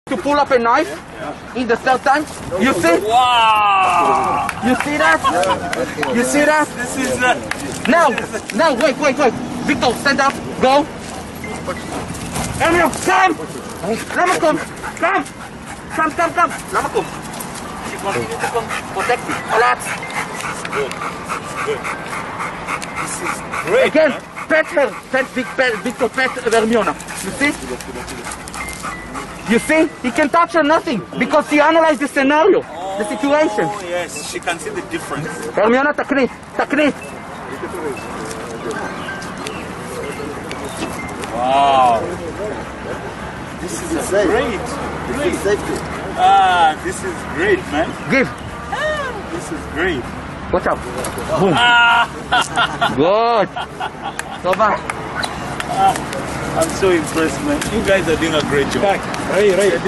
To pull up a knife in the third time. You see? Wow! You see that? You see that? This is Now, wait. Victor, stand up. Go. Emil, come. Come. Come. She continue to come. Protect me. Relax. good. This is great. Again, Man. pet her. Victor, pet Hermione. You see? You see? He can touch her nothing because he analyzed the scenario, the situation. Oh yes, she can see the difference. Hermione, תקנית. Wow. This is great. This is great, man. Give. This is great. Watch out. Boom. Good. טובה. I'm so impressed, man. You guys are doing a great job. Right.